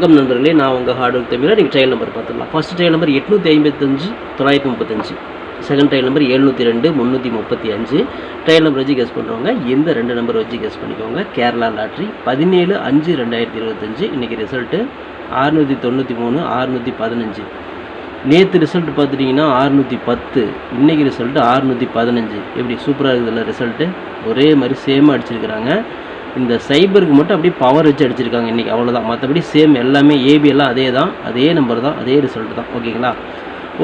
வணக்கம் நண்பர்களே, நான் உங்கள் ஹார்ட் ஒர்க் தமிழா. நீங்கள் ட்ரையல் நம்பர் பார்த்துக்கலாம். First trial number 855 935, second trial number 702 335. Trial number வச்சு கெஸ் பண்ணுறவங்க எந்த 2 நம்பர் வச்சு கெஸ் பண்ணிக்கோங்க. கேரளா லாட்ரி 17/5/2025. இன்றைக்கி ரிசல்ட்டு 693 615. நேற்று ரிசல்ட் பார்த்துட்டிங்கன்னா 610, இன்றைக்கி ரிசல்ட்டு 615. எப்படி சூப்பராக இருக்குதுல்ல ரிசல்ட்டு? ஒரே மாதிரி சேமாக அடிச்சிருக்கிறாங்க. இந்த சைபருக்கு மட்டும் அப்படியே பவர் வச்சு அடிச்சிருக்காங்க இன்றைக்கி, அவ்வளோதான். மற்றபடி சேம் எல்லாமே ஏபி எல்லாம் அதே தான், அதே நம்பர் தான், அதே ரிசல்ட் தான். ஓகேங்களா?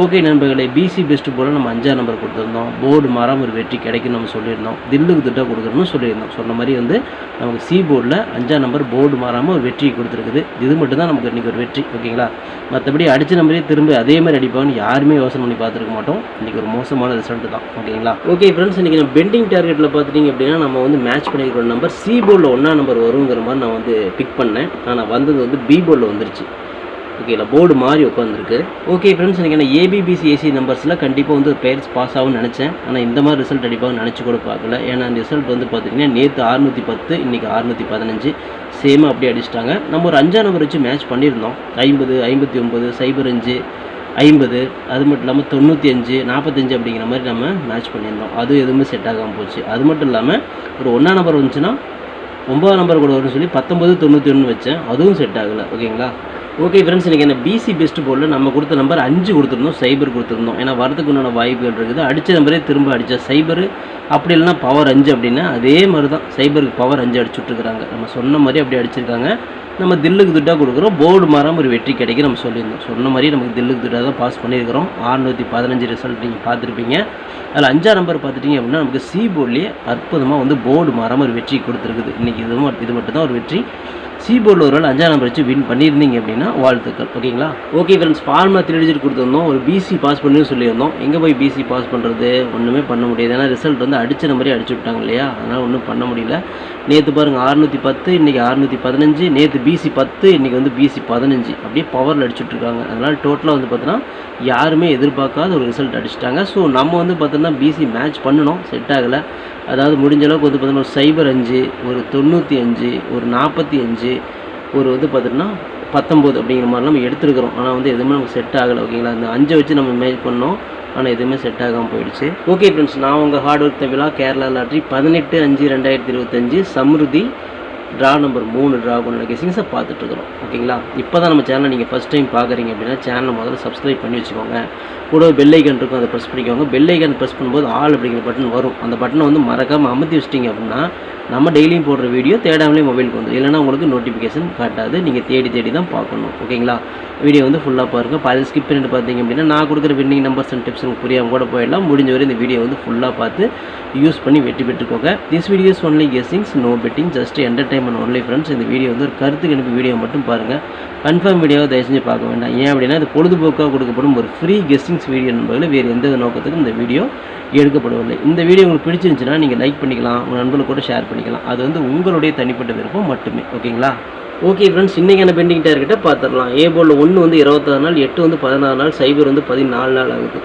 ஓகே நண்பர்களே, பிசி பெஸ்ட்டு போல் நம்ம 5ஆம் நம்பர் கொடுத்துருந்தோம். போர்டு மாறாமல் ஒரு வெற்றி கிடைக்கும் நம்ம சொல்லியிருந்தோம். தில்லுக்கு திட்டம் கொடுக்குறோம்னு சொல்லியிருந்தோம். சொன்ன மாதிரி நமக்கு சி போர்டில் 5ஆம் நம்பர் போர்டு மாறாமல் ஒரு வெற்றி கொடுத்துருக்குது. இது மட்டும் தான் நமக்கு இன்றைக்கி ஒரு வெற்றி. ஓகேங்களா? மற்றபடி அடித்த நம்பரே திரும்ப அதே மாதிரி அடிப்பாங்கன்னு யாருமே யோசனை பண்ணி பார்த்துருக்க மாட்டோம். இன்றைக்கி ஒரு மோசமான ரிசல்ட்டு தான். ஓகேங்களா? ஓகே ஃப்ரெண்ட்ஸ், இன்றைக்கி நம்ம பெண்டிங் டார்கெட்டில் பார்த்துட்டிங்க அப்படின்னா நம்ம மேட்ச் பண்ணிக்கிற நம்பர் சி போர்டில் 1ஆம் நம்பர் வருங்கிற மாதிரி நான் பிக் பண்ணேன். ஆனால் வந்தது பி போர்டில் வந்துருச்சு. ஓகேங்களா? போர்டு மாறி உட்காந்துருக்கு. ஓகே ஃப்ரெண்ட்ஸ், இன்றைக்கி நான் ஏபிபிசி ஏசி நம்பர்ஸில் கண்டிப்பாக பேர்ஸ் பாஸ் ஆகும்னு நினச்சேன். ஆனால் இந்த மாதிரி ரிசல்ட் அடிப்பாங்கன்னு நினச்சி கூட பார்க்கல. ஏன்னா அந்த ரிசல்ட் பார்த்திங்கன்னா நேற்று 610, இன்றைக்கி 615 சேமாக அப்படியே அடிச்சிட்டாங்க. நம்ம ஒரு 5ஆம் நம்பர் வச்சு மேட்ச் பண்ணியிருந்தோம். 50 59 05 50, அது மட்டும் இல்லாமல் 95 45 அப்படிங்கிற மாதிரி நம்ம மேட்ச் பண்ணியிருந்தோம். அது எதுவுமே செட் ஆகாமல் போச்சு. அது மட்டும் இல்லாமல் ஒரு 1ஆம் நம்பர் வந்துச்சுன்னா 9ஆம் நம்பர் கூட வரும்னு சொல்லி 19 91 வச்சேன். அதுவும் செட் ஆகலை. ஓகேங்களா? ஓகே ஃப்ரெண்ட்ஸ், இன்றைக்கி என்ன பிசி பெஸ்ட்டு போர்டில் நம்ம கொடுத்த நம்பர் 5 கொடுத்துருந்தோம், சைபர் கொடுத்துருந்தோம். ஏன்னா வரதுக்கு உண்டான வாய்ப்புகள் இருக்குது. அடித்த நம்பரே திரும்ப அடித்தா சைபர், அப்படி இல்லைனா பவர் 5 அப்படின்னா அதே மாதிரி தான் சைபருக்கு பவர் 5 அடிச்சுட்ருக்குறாங்க. நம்ம சொன்ன மாதிரி அப்படி அடிச்சிருக்காங்க. நம்ம தில்லுக்கு துட்டாக கொடுக்குறோம். போர்டு மாறாமல் ஒரு வெற்றி கிடைக்கும் நம்ம சொல்லியிருந்தோம். சொன்ன மாதிரி நமக்கு தில்லுக்கு துட்டாக தான் பாஸ் பண்ணியிருக்கிறோம். 615 ரிசல்ட் நீங்கள் பார்த்துருப்பீங்க. அதில் 5ஆம் நம்பர் பார்த்துட்டிங்க அப்படின்னா நமக்கு சி போர்ட்லேயே அற்புதமாக போர்டு மாறாமல் ஒரு வெற்றி கொடுத்துருக்குது. இன்றைக்கி இது மட்டும் தான் ஒரு வெற்றி. சி போர்டில் ஒரு 5ஆம் நம்பர் வச்சு வின் பண்ணியிருந்தீங்க அப்படின்னா வாழ்த்துக்கள். ஓகேங்களா? ஓகே ஃப்ரெண்ட்ஸ், ஃபார்முலா 3 டிஜிட் கொடுத்துருந்தோம். ஒரு பிசி பாஸ் பண்ணி சொல்லியிருந்தோம். எங்கே போய் பிசி பாஸ் பண்ணுறது? ஒன்றுமே பண்ண முடியாது. ஏன்னா ரிசல்ட் அடித்த நம்பரே அடிச்சு விட்டாங்க இல்லையா? அதனால் ஒன்றும் பண்ண முடியல. நேற்று பாருங்கள் 610, இன்றைக்கி 615. நேற்று பிசி 10, இன்றைக்கி பிசி 15. அப்படியே பவரில் அடிச்சுட்ருக்காங்க. அதனால் டோட்டலாக பார்த்தோன்னா யாருமே எதிர்பார்க்காத ஒரு ரிசல்ட் அடிச்சிட்டாங்க. ஸோ நம்ம பார்த்தோன்னா பிசி மேட்ச் பண்ணணும், செட் ஆகலை. அதாவது முடிஞ்ச அளவுக்கு பார்த்தோன்னா ஒரு சைபர் 5, ஒரு 95, ஒரு 45, ஒரு பார்த்தோன்னா 19 அப்படிங்கிற மாதிரிலாம் நம்ம எடுத்துருக்கிறோம். ஆனால் எதுவுமே நமக்கு செட் ஆகலை. ஓகேங்களா? அந்த 5 வச்சு நம்ம மேட்ச் பண்ணோம். ஆனால் எதுவுமே செட் ஆகாமல் போயிடுச்சு. ஓகே ஃப்ரெண்ட்ஸ், நான் உங்கள் ஹார்ட் ஒர்க் தமிழா. Kerala lottery 18/5/2025 Samriddhi draw number 3 draw பண்ண கெஸிங்ஸை பார்த்துட்ருக்குறோம். ஓகேங்களா? இப்போ தான் நம்ம சேனலை நீங்கள் ஃபஸ்ட் டைம் பார்க்குறீங்க அப்படின்னா சேனலை முதல்ல சப்ஸ்கிரைப் பண்ணி வச்சுக்கோங்க. கூட பெல் ஐக்கான் இருக்கும், அதை ப்ரெஸ் பண்ணிக்கோங்க. பெல் ஐக்கான் ப்ரெஸ் பண்ணும்போது ஆல் அப்படிங்கிற பட்டன் வரும். அந்த பட்டனை மறக்காமல் அமுத்தி வச்சிட்டிங்க அப்படின்னா நம்ம டெய்லியும் போடுற வீடியோ தேடாமலே மொபைலுக்கு வந்து, இல்லைனா உங்களுக்கு நோட்டிஃபிகேஷன் காட்டாது. நீங்கள் தேடி தான் பார்க்கணும். ஓகேங்களா? வீடியோ ஃபுல்லாக பாருங்கள். பாதி ஸ்கிப் பண்ணிட்டு பார்த்தீங்க அப்படின்னா நான் கொடுக்குற வின்னிங் நம்பர்ஸ் அண்ட் டிப்ஸ் உங்களுக்கு புரியாமல் கூட போயிடலாம். முடிஞ்ச வரை இந்த வீடியோ ஃபுல்லாக பார்த்து யூஸ் பண்ணி வெற்றி பெற்றுக்கோங்க. This videos only guessings, no betting, just entertainment only friends. இந்த வீடியோ ஒரு கருத்துக்கு அனுப்பி வீடியோ மட்டும் பாருங்கள். கன்ஃபார்ம் வீடியோவை தயவு செஞ்சு பார்க்க வேண்டாம். ஏன் அப்படின்னா இது பொழுதுபோக்காக கொடுக்கப்படும் ஒரு ஃப்ரீ கெஸ்டிங்ஸ் வீடியோ நண்பர்கள். வேறு எந்த நோக்கத்துக்கும் இந்த வீடியோ எடுக்கப்படவில்லை. இந்த வீடியோ உங்களுக்கு பிடிச்சிருந்துச்சுன்னா நீங்கள் லைக் பண்ணிக்கலாம், உங்கள் நண்பர்களுக்கு கூட ஷேர் பண்ணிக்கலாம். அது உங்களுடைய தனிப்பட்ட விருப்பம் மட்டுமே. ஓகேங்களா? ஓகே ஃப்ரெண்ட்ஸ், இன்றைக்கான பெண்டிங் டார்கெட்டை பார்த்துடலாம். ஏ போர்டில் 1 26 நாள், 8 16 நாள், சைபர் 14 நாள் ஆகுது.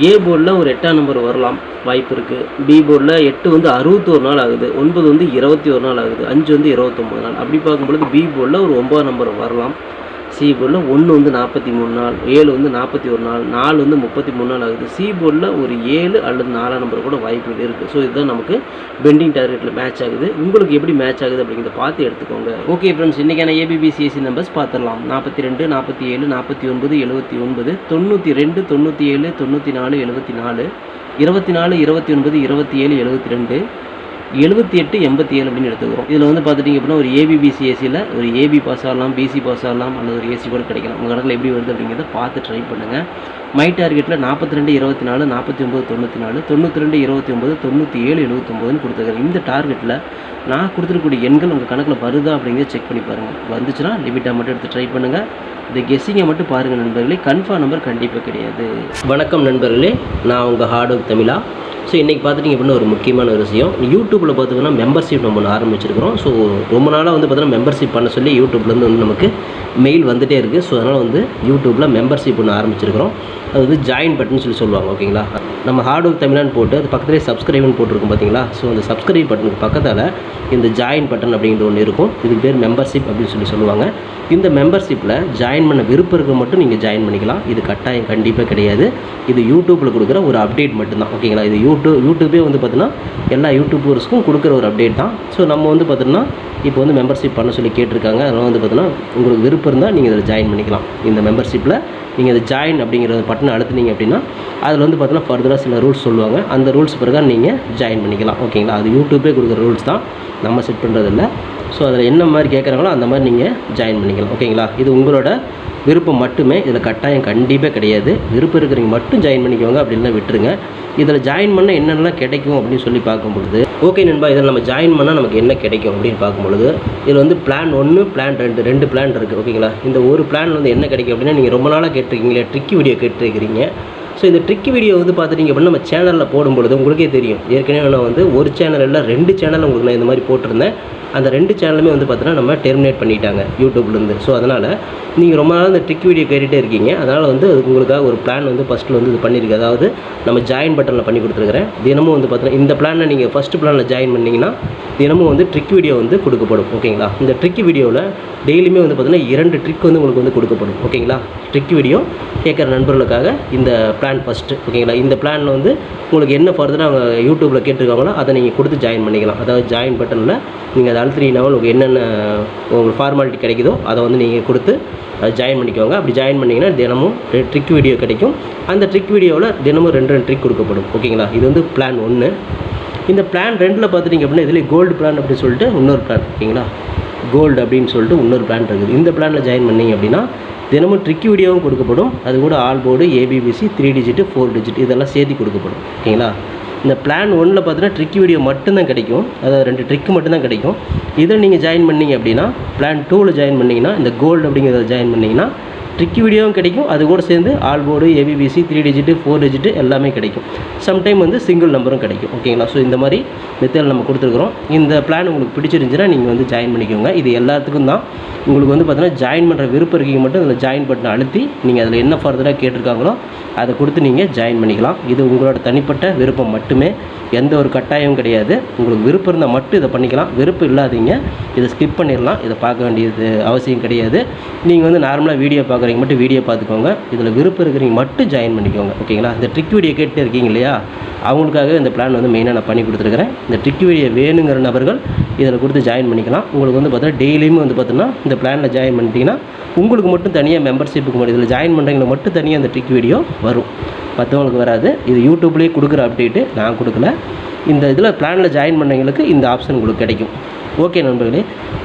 ஏ போர்டில் ஒரு 8ஆம் நம்பர் வரலாம், வாய்ப்பு இருக்குது. பி போர்டில் 8 61 நாள் ஆகுது, 9 21 நாள் ஆகுது, 5 29 நாள். அப்படி பார்க்கும்பொழுது பி போர்டில் ஒரு 9ஆம் நம்பர் வரலாம். சி போர்டில் 1 43 நாள், 7 41 நாள், 4 33 நாள் ஆகுது. சி போர்டில் ஒரு 7 அல்லது 4ஆம் நம்பர் கூட வாய்ப்புகள் இருக்குது. ஸோ இதுதான் நமக்கு பெண்டிங் டார்கெட்டில் மேட்ச் ஆகுது. உங்களுக்கு எப்படி மேட்ச் ஆகுது அப்படிங்கிறத பார்த்து எடுத்துக்கோங்க. ஓகே ஃப்ரெண்ட்ஸ், இன்றைக்கான ஏபிபிசிஎஸ்சி நம்பர்ஸ் பார்த்துடலாம். 42 47 49 79 92 97 94 74 24 29 27 72 78 87 அப்படின்னு எடுத்துக்கிறோம். இதில் பார்த்துட்டிங்க அப்படின்னா ஒரு ஏபிபிசிஎஸ்சியில் ஒரு ஏபி பாஸ் ஆகலாம், பிசி பாஸ் ஆகலாம், அல்லது ஒரு ஏசி கூட கிடைக்கலாம். உங்கள் கணக்கில் எப்படி வருது அப்படிங்கிறத பார்த்து ட்ரை பண்ணுங்கள். மை டார்கெட்டில் 42 24 49 94 92 29 97 79 கொடுத்துருக்கேன். இந்த டார்கெட்டில் நான் கொடுத்துருக்கூடிய எண்கள் உங்கள் கணக்கில் வருதா அப்படிங்கிறத செக் பண்ணி பாருங்கள். வந்துச்சுன்னா லிமிட்டாக மட்டும் எடுத்து ட்ரை பண்ணுங்கள். இந்த கெஸ்ஸிங்கை மட்டும் பாருங்கள் நண்பர்களே. கன்ஃபார்ம் நம்பர் கண்டிப்பாக கிடையாது. வணக்கம் நண்பர்களே, நான் உங்கள் ஹார்ட் ஒர்க் தமிழா. ஸோ இன்றைக்கி பார்த்துட்டிங்க அப்படின்னா ஒரு முக்கியமான ஒரு விஷயம், யூடியூப்பில் பார்த்திங்கன்னா மெம்பர்ஷிப் நம்ம ஒன்று ஆரம்பிச்சிருக்கிறோம். ஸோ ரொம்ப நாளாக வந்து பார்த்தீங்கன்னா மெம்பர்ஷிப் பண்ண சொல்லி யூடியூப்லேருந்து வந்து நமக்கு மெயில் வந்துகிட்டே இருக்குது. ஸோ அதனால் வந்து யூடியூப்பில் மெம்பர்ஷிப் ஒன்று ஆரம்பிச்சிருக்கிறோம். அது வந்து ஜாயின் பட்டன் சொல்லுவாங்க. ஓகேங்களா, நம்ம ஹார்ட் ஒர்க் தமிழான்னு போட்டு அது பக்கத்துலேயே சப்ஸ்கிரைப்னு போட்டிருக்கும் பார்த்தீங்களா. ஸோ அந்த சப்ஸ்கிரைப் பட்டனுக்கு பக்கத்தில் இந்த ஜாயின் பட்டன் அப்படிங்கிற ஒன்று இருக்கும். இதுக்கு பேர் மெம்பர்ஷிப் அப்படின்னு சொல்லுவாங்க. இந்த மெம்பர்ஷிப்பில் ஜாயின் பண்ண விருப்பம் இருக்க மட்டும் நீங்கள் ஜாயின் பண்ணிக்கலாம். இது கட்டாயம் கண்டிப்பாக கிடையாது. இது யூடியூப்பில் கொடுக்குற ஒரு அப்டேட் மட்டும்தான். ஓகேங்களா, இது யூடியூபே வந்து பார்த்தீங்கன்னா எல்லா யூடியூபர்ஸ்க்கும் கொடுக்குற ஒரு அப்டேட் தான். ஸோ நம்ம வந்து பார்த்தீங்கன்னா இப்போ வந்து மெம்பர்ஷிப் பண்ண சொல்லி கேட்டிருக்காங்க. அதனால் வந்து பார்த்தீங்கன்னா உங்களுக்கு விருப்பம் இருந்தால் நீங்கள் இதில் ஜாயின் பண்ணிக்கலாம். இந்த மெம்பர்ஷிப்பில் நீங்கள் இதை ஜாயின் அப்படிங்கிற பட்டனை அழுத்துனீங்க அப்படின்னா அதில் வந்து பார்த்தீங்கன்னா ஃபர்தராக சில ரூல்ஸ் சொல்லுவாங்க. அந்த ரூல்ஸ் பிறகு நீங்கள் ஜாயின் பண்ணிக்கலாம். ஓகேங்களா, அது யூடியூபே கொடுக்குற ரூல்ஸ் தான், நம்ம செட் பண்ணுறதில்ல. ஸோ அதில் என்ன மாதிரி கேட்குறாங்களோ அந்த மாதிரி நீங்கள் ஜாயின் பண்ணிக்கலாம். ஓகேங்களா, இது உங்களோட விருப்பம் மட்டுமே, இதில் கட்டாயம் கண்டிப்பாக கிடையாது. விருப்பம் இருக்கிறவங்க மட்டும் ஜாயின் பண்ணிக்கோங்க, அப்படின்னா விட்டுருங்க. இதில் ஜாயின் பண்ணால் என்னென்னலாம் கிடைக்கும் அப்படின்னு சொல்லி பார்க்கும்பொழுது, ஓகே நண்பா, இதில் நம்ம ஜாயின் பண்ணால் நமக்கு என்ன கிடைக்கும் அப்படின்னு பார்க்கும்பொழுது, இதில் வந்து பிளான் 1 பிளான் 2 2 பிளான் இருக்குது. ஓகேங்களா, இந்த ஒரு பிளான் வந்து என்ன கிடைக்கும் அப்படின்னா, நீங்கள் ரொம்ப நாளாக கேட்டிருக்கீங்களே ட்ரிக்கி வீடியோ கேட்டிருக்கிறீங்க. ஸோ இந்த ட்ரிக்கி வீடியோ வந்து பார்த்துட்டிங்க அப்படின்னா நம்ம சேனலில் போடும்பொழுது உங்களுக்கே தெரியும். ஏற்கனவே நான் வந்து ஒரு சேனல் இல்லை 2 சேனல் உங்களுக்கு நான் இந்த மாதிரி போட்டிருந்தேன். அந்த 2 சேனலுமே வந்து பார்த்தீங்கன்னா நம்ம டெர்மினேட் பண்ணிட்டாங்க யூடியூப்லேருந்து. ஸோ அதனால் நீங்கள் ரொம்ப நாள் இந்த ட்ரிக் வீடியோ கேட்டுகிட்டே இருக்கீங்க. அதனால் வந்து அதுக்கு உங்களுக்காக ஒரு பிளான் வந்து ஃபஸ்ட்டில் வந்து இது பண்ணியிருக்கு. அதாவது நம்ம ஜாயின் பட்டனில் பண்ணி கொடுத்துருக்குறேன். தினமும் வந்து பார்த்தீங்கன்னா இந்த பிளானில் நீங்கள் ஃபஸ்ட்டு பிளானில் ஜாயின் பண்ணிங்கன்னா தினமும் வந்து ட்ரிக் வீடியோ வந்து கொடுக்கப்படும். ஓகேங்களா, இந்த ட்ரிக் வீடியோவில் டெய்லியுமே வந்து பார்த்தீங்கன்னா 2 ட்ரிக் வந்து உங்களுக்கு வந்து கொடுக்கப்படும். ஓகேங்களா, ட்ரிக் வீடியோ கேட்குற நண்பர்களுக்காக இந்த பிளான் ஃபஸ்ட்டு. ஓகேங்களா, இந்த பிளானில் வந்து உங்களுக்கு என்ன ஃபர்தராக அவங்க யூடியூப்பில் கேட்டிருக்காங்களோ அதை நீங்கள் கொடுத்து ஜாயின் பண்ணிக்கலாம். அதாவது ஜாயின் பட்டனில் நீங்கள் அதை அழுத்தினீங்கன்னா உங்களுக்கு என்னென்ன உங்களுக்கு ஃபார்மாலிட்டி கிடைக்குதோ அதை வந்து நீங்கள் கொடுத்து ஜாயின் பண்ணிக்கோங்க. அப்படி ஜாயின் பண்ணிங்கன்னா தினமும் ட்ரிக் வீடியோ கிடைக்கும். அந்த ட்ரிக் வீடியோவில் தினமும் 2 ட்ரிக் கொடுக்கப்படும். ஓகேங்களா, இது வந்து பிளான் 1. இந்த பிளான் 2ல் பார்த்துட்டிங்க அப்படின்னா இதில் கோல்டு பிளான் அப்படின்னு சொல்லிட்டு இன்னொரு பிளான். ஓகேங்களா, கோல்டு அப்படின்னு சொல்லிட்டு இன்னொரு பிளான் இருக்குது. இந்த பிளானில் ஜாயின் பண்ணிங்க அப்படின்னா தினமும் ட்ரிக் வீடியோவும் கொடுக்கப்படும். அது கூட all board, ABBC, 3 digit 4 digit இதெல்லாம் சேர்த்து கொடுக்கப்படும். ஓகேங்களா, இந்த பிளான் 1ல் பார்த்தீங்கன்னா ட்ரிக் வீடியோ மட்டும்தான் கிடைக்கும். அதாவது 2 ட்ரிக் மட்டும்தான் கிடைக்கும். இதில் நீங்கள் ஜாயின் பண்ணிங்க அப்படின்னா பிளான் 2ல் ஜாயின் பண்ணிங்கன்னா இந்த கோல்டு அப்படிங்கிறத ஜாயின் பண்ணிங்கன்னா ட்ரிக் வீடியோவும் கிடைக்கும். அது கூட சேர்ந்து all board, ABBC, 3 digit 4 digit எல்லாமே கிடைக்கும். சம்டைம் வந்து சிங்கிள் நம்பரும் கிடைக்கும். ஓகேங்களா, ஸோ இந்த மாதிரி மெத்தட் நம்ம கொடுத்துருக்குறோம். இந்த பிளான் உங்களுக்கு பிடிச்சிருந்துச்சுன்னா நீங்கள் வந்து ஜாயின் பண்ணிக்கோங்க. இது எல்லாத்துக்கும் தான். உங்களுக்கு வந்து பார்த்தீங்கன்னா ஜாயின் பண்ணுற விருப்பம் இருக்கீங்க மட்டும் அதில் ஜாயின் பட்டனை அழுத்தி நீங்கள் அதில் என்ன ஃபர்தராக கேட்டிருக்காங்களோ அதை கொடுத்து நீங்கள் ஜாயின் பண்ணிக்கலாம். இது உங்களோட தனிப்பட்ட விருப்பம் மட்டுமே, எந்த ஒரு கட்டாயமும் கிடையாது. உங்களுக்கு விருப்பம் இருந்தால் மட்டும் இதை பண்ணிக்கலாம். விருப்பம் இல்லாதீங்க இதை ஸ்கிப் பண்ணிடலாம். இதை பார்க்க வேண்டியது அவசியம் கிடையாது. நீங்கள் வந்து நார்மலாக வீடியோ பார்க்குறீங்க மட்டும் வீடியோ பார்த்துக்கோங்க. இதில் விருப்பம் இருக்கிறீங்க மட்டும் ஜாயின் பண்ணிக்கோங்க. ஓகேங்களா, இந்த ட்ரிக் வீடியோ கேட்டு இருக்கீங்க இல்லையா, அவங்களுக்காக இந்த பிளான் வந்து மெயினாக நான் பண்ணி கொடுத்துருக்குறேன். இந்த ட்ரிக் வீடியோ வேணுங்கிற நபர்கள் இதில் கொடுத்து ஜாயின் பண்ணிக்கலாம். உங்களுக்கு வந்து பார்த்தீங்கன்னா டெய்லியுமே வந்து பார்த்தீங்கன்னா இந்த பிளானில் ஜாயின் பண்ணிட்டீங்கன்னா உங்களுக்கு மட்டும் தனியாக மெம்பர்ஷிப்புக்கு மட்டும் இதில் ஜாயின் பண்ணுறவங்களுக்கு மட்டும் தனியாக அந்த ட்ரிக் வீடியோ வரும், மற்றவங்களுக்கு வராது. இது யூடியூப்லேயே கொடுக்குற அப்டேட்டு, நான் கொடுக்கல. இந்த இதில் பிளானில் ஜாயின் பண்ணவங்களுக்கு இந்த ஆப்ஷன் உங்களுக்கு கிடைக்கும். ஓகே நண்பர்களே,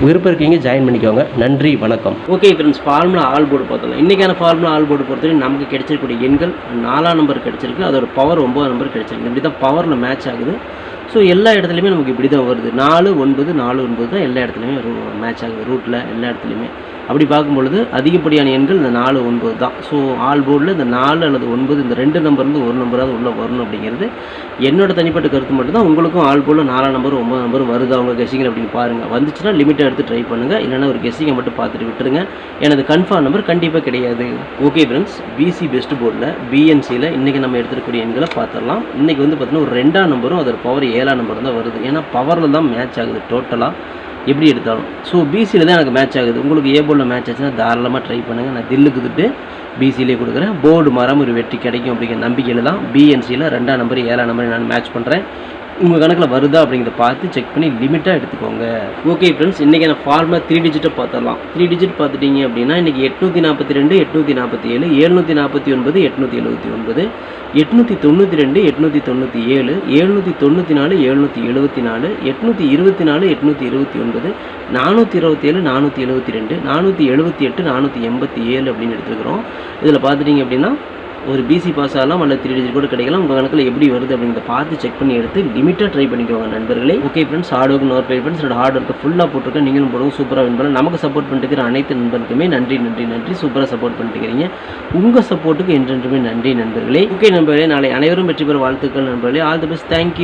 விருப்பம் இருக்கீங்க ஜாயின் பண்ணிக்கோங்க. நன்றி, வணக்கம். Okay friends, formula all board பார்த்தோம். இன்றைக்கான ஃபார்முலா ஆல் போர்டு பொறுத்தவரை நமக்கு கிடைச்சிருக்கக்கூடிய எண்கள் 4ஆம் நம்பர் கிடச்சிருக்கு. அதோட பவர் 9ஆம் நம்பர் கிடச்சிருக்கு. இப்படி தான் பவரில் மேட்ச் ஆகுது. ஸோ எல்லா இடத்துலையுமே நமக்கு இப்படி தான் வருது. 4 9 4 9 தான் எல்லா இடத்துலையுமே மேட்ச் ஆகுது. ரூட்டில் எல்லா இடத்துலையுமே அப்படி பார்க்கும்பொழுது அதிகப்படியான எண்கள் இந்த 4 9 தான். ஸோ ஆல் போர்டில் இந்த 4 அல்லது 9 இந்த 2 நம்பர்லேருந்து ஒரு நம்பராவது உள்ளே வரணும் அப்படிங்கிறது என்னோட தனிப்பட்ட கருத்து மட்டும்தான். உங்களுக்கும் ஆல் போர்டில் 4ஆம் நம்பர் 9ஆம் நம்பர் வருது அவங்க கெஸ்ஸிங் அப்படின்னு பாருங்கள். வந்துச்சுன்னா லிமிட்டை எடுத்து ட்ரை பண்ணுங்கள். இல்லைனா ஒரு கெஸ்ஸிங்கை மட்டும் பார்த்துட்டு விட்டுருங்க. எனது கன்ஃபார்ம் நம்பர் கண்டிப்பாக கிடையாது. ஓகே ஃப்ரெண்ட்ஸ், பிசி பெஸ்ட் போர்டில் பிஎன்சியில் இன்றைக்கி நம்ம எடுத்துக்கூடிய எண்களை பார்த்துடலாம். இன்றைக்கி வந்து பார்த்தீங்கன்னா ஒரு 2ஆம் நம்பரும் அதோட பவர் 7ஆம் நம்பர் தான் வருது. ஏன்னா பவரில் தான் மேட்ச் ஆகுது டோட்டலாக எப்படி எடுத்தாலும். ஸோ பிசியில் தான் எனக்கு மேட்ச் ஆகுது. உங்களுக்கு ஏ போர்டில் மேட்ச் ஆச்சுன்னா தாராளமாக ட்ரை பண்ணுங்கள். நான் தில்லுக்குதுட்டு பிசியிலே கொடுக்குறேன். போர்டு மரம் ஒரு வெற்றி கிடைக்கும் அப்படிங்கிற நம்பிக்கையில் தான் பிஎன்சியில் 2ஆம் நம்பர் 7ஆம் நம்பர் நான் மேட்ச் பண்ணுறேன். உங்கள் கணக்கில் வருதா அப்படிங்கிறத பார்த்து செக் பண்ணி லிமிட்டாக எடுத்துக்கோங்க. ஓகே ஃப்ரெண்ட்ஸ், இன்றைக்கி நான் ஃபார்முலா 3 டிஜிட்டை பார்த்துடலாம். 3 டிஜிட் பார்த்துட்டிங்க அப்படின்னா இன்றைக்கி 842 847 749 879 892 897 794 774 824 829 427 472 478 487 அப்படின்னு எடுத்துக்கிறோம். இதில் பார்த்துட்டிங்க அப்படின்னா ஒரு பிசி பாஸ் ஆகலாம் அல்லது 3 டிஜிட் கூட கிடைக்கலாம். உங்கள் கணக்கில் எப்படி வருது அப்படிங்கிறத பார்த்து செக் பண்ணி எடுத்து லிமிட்டாக ட்ரை பண்ணிக்கோங்க நண்பர்களே. Okay friends, hard work nor bye friends. என்னோட ஹார்ட் ஒர்க்கை ஃபுல்லாக போட்டிருக்கேன். நீங்களும் போடுங்க, சூப்பராக வின் பண்ணலாம். நமக்கு சப்போர்ட் பண்ணிட்டு அனைத்து நண்பர்களுக்குமே நன்றி நன்றி நன்றி. சூப்பராக சப்போர்ட் பண்ணிட்டு இருக்கிறீங்க. உங்கள் சப்போர்ட்டுக்கு என்றென்றுமே நன்றி நண்பர்களே. ஓகே நண்பர்களே, நாளை அனைவரும் வெற்றி பெற வாழ்த்துக்கள் நண்பர்களே. All the best. தேங்க்யூ.